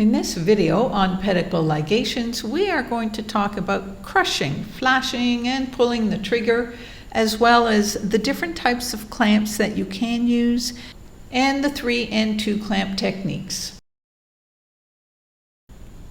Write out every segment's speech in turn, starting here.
In this video on pedicle ligations, we are going to talk about crushing, flashing, and pulling the trigger, as well as the different types of clamps that you can use, and the 3 and 2 clamp techniques.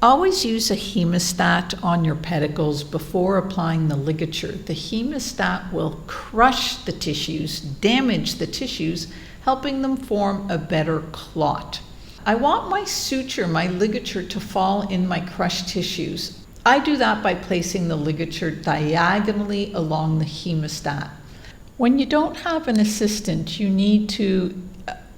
Always use a hemostat on your pedicles before applying the ligature. The hemostat will crush the tissues, damage the tissues, helping them form a better clot. I want my suture, my ligature, to fall in my crushed tissues. I do that by placing the ligature diagonally along the hemostat. When you don't have an assistant, you need to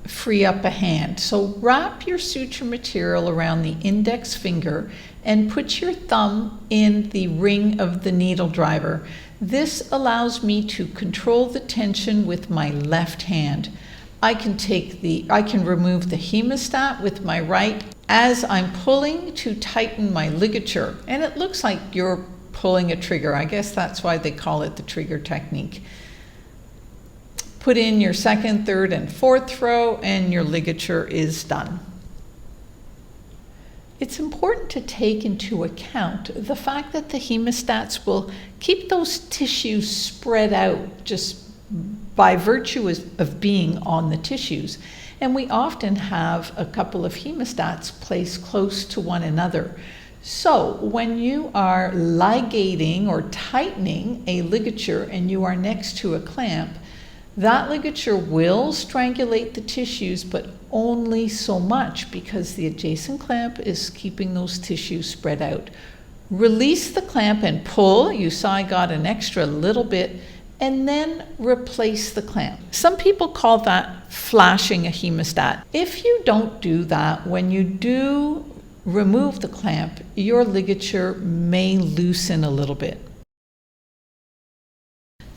free up a hand. So wrap your suture material around the index finger and put your thumb in the ring of the needle driver. This allows me to control the tension with my left hand. I can remove the hemostat with my right as I'm pulling to tighten my ligature. And it looks like you're pulling a trigger. I guess that's why they call it the trigger technique. Put in your 2nd, 3rd, and 4th throw, and your ligature is done. It's important to take into account the fact that the hemostats will keep those tissues spread out just by virtue of being on the tissues. And we often have a couple of hemostats placed close to one another. So when you are ligating or tightening a ligature and you are next to a clamp, that ligature will strangulate the tissues, but only so much because the adjacent clamp is keeping those tissues spread out. Release the clamp and pull. You saw I got an extra little bit, and then replace the clamp. Some people call that flashing a hemostat. If you don't do that, when you do remove the clamp, your ligature may loosen a little bit.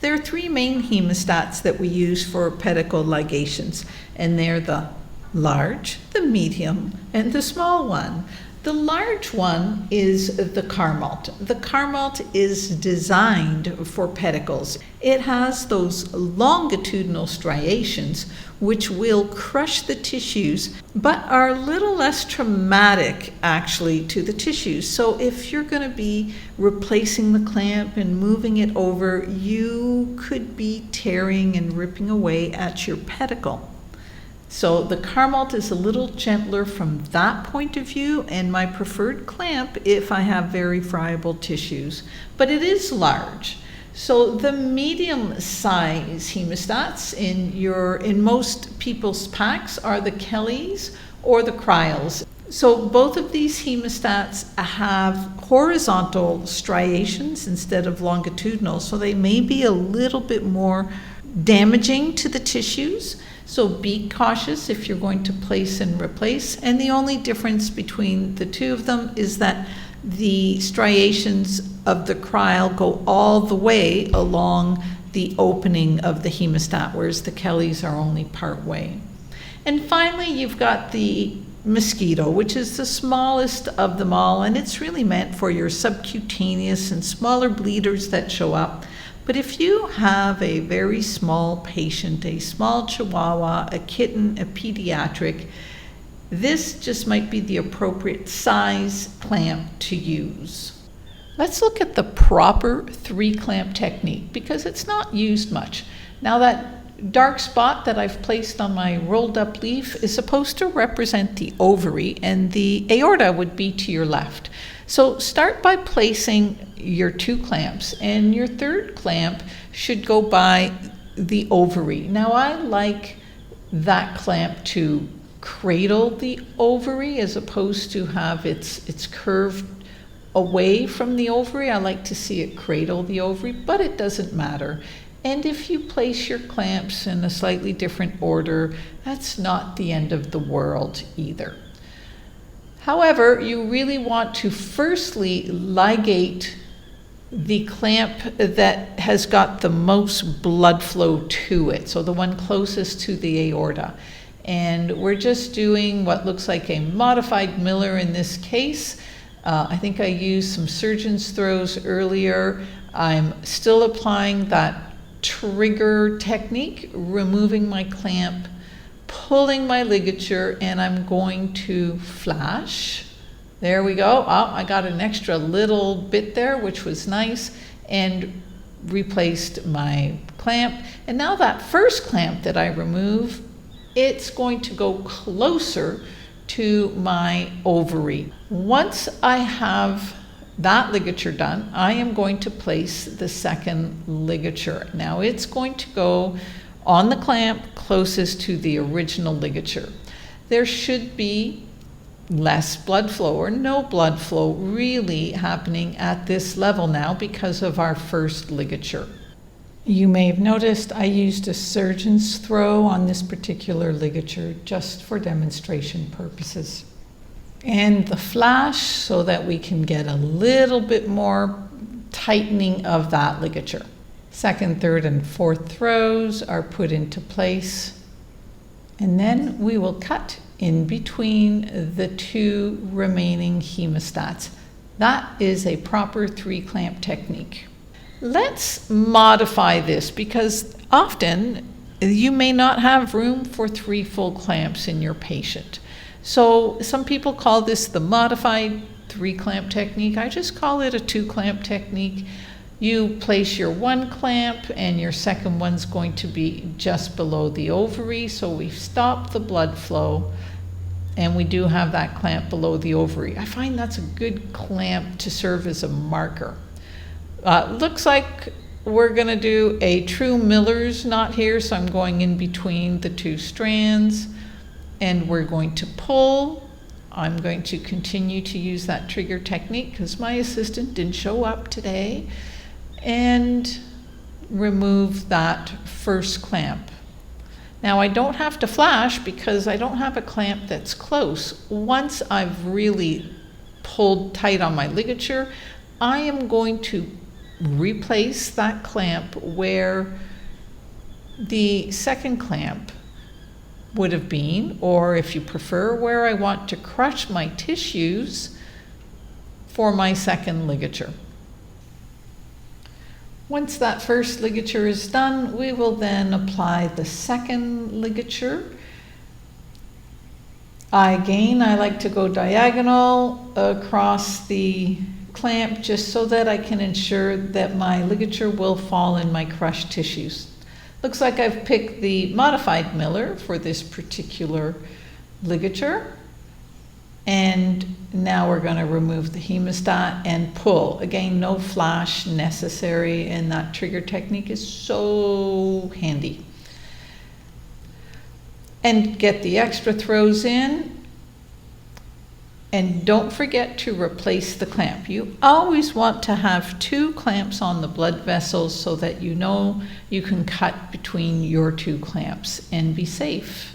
There are 3 main hemostats that we use for pedicle ligations, and they're the large, the medium, and the small one. The large one is the Carmalt. The Carmalt is designed for pedicles. It has those longitudinal striations which will crush the tissues, but are a little less traumatic actually to the tissues. So if you're going to be replacing the clamp and moving it over, you could be tearing and ripping away at your pedicle. So the Carmalt is a little gentler from that point of view, and my preferred clamp if I have very friable tissues, but it is large. So the medium size hemostats in most people's packs are the Criles or the Criles. So both of these hemostats have horizontal striations instead of longitudinal, so they may be a little bit more damaging to the tissues. So be cautious if you're going to place and replace. And the only difference between the 2 of them is that the striations of the Crile go all the way along the opening of the hemostat, whereas the Criles are only part way. And finally, you've got the Mosquito, which is the smallest of them all, and it's really meant for your subcutaneous and smaller bleeders that show up. But if you have a very small patient, a small chihuahua, a kitten, a pediatric, this just might be the appropriate size clamp to use. Let's look at the proper 3 clamp technique because it's not used much. Now that dark spot that I've placed on my rolled up leaf is supposed to represent the ovary, and the aorta would be to your left. So start by placing your 2 clamps, and your 3rd clamp should go by the ovary. Now I like that clamp to cradle the ovary as opposed to have its curved away from the ovary. I like to see it cradle the ovary, but it doesn't matter. And if you place your clamps in a slightly different order, that's not the end of the world either. However, you really want to firstly ligate the clamp that has got the most blood flow to it, so the one closest to the aorta. And we're just doing what looks like a modified Miller in this case. I think I used some surgeon's throws earlier. I'm still applying that trigger technique, removing my clamp, pulling my ligature, and I'm going to flash There we go. Oh, I got an extra little bit there, which was nice, and replaced my clamp. And now that first clamp that I remove, it's going to go closer to my ovary. Once I have that ligature done, I am going to place the second ligature. Now it's going to go on the clamp closest to the original ligature. There should be less blood flow or no blood flow really happening at this level now because of our first ligature. You may have noticed I used a surgeon's throw on this particular ligature just for demonstration purposes. And the flash so that we can get a little bit more tightening of that ligature. Second, third, and fourth throws are put into place. And then we will cut in between the two remaining hemostats. That is a proper 3-clamp technique. Let's modify this because often you may not have room for 3 full clamps in your patient. So some people call this the modified 3-clamp technique. I just call it a 2-clamp technique. You place your 1 clamp and your second one's going to be just below the ovary. So we've stopped the blood flow and we do have that clamp below the ovary. I find that's a good clamp to serve as a marker. Looks like we're going to do a true miller's knot here, so I'm going in between the 2 strands and we're going to pull. I'm going to continue to use that trigger technique because my assistant didn't show up today, and remove that first clamp. Now I don't have to flash because I don't have a clamp that's close. Once I've really pulled tight on my ligature, I am going to replace that clamp where the second clamp would have been, or if you prefer, where I want to crush my tissues for my second ligature. Once that first ligature is done, we will then apply the second ligature. I like to go diagonal across the clamp just so that I can ensure that my ligature will fall in my crushed tissues. Looks like I've picked the modified Miller for this particular ligature. And now we're going to remove the hemostat and pull. Again, no flash necessary, and that trigger technique is so handy. And get the extra throws in. And don't forget to replace the clamp. You always want to have 2 clamps on the blood vessels so that you know you can cut between your 2 clamps and be safe.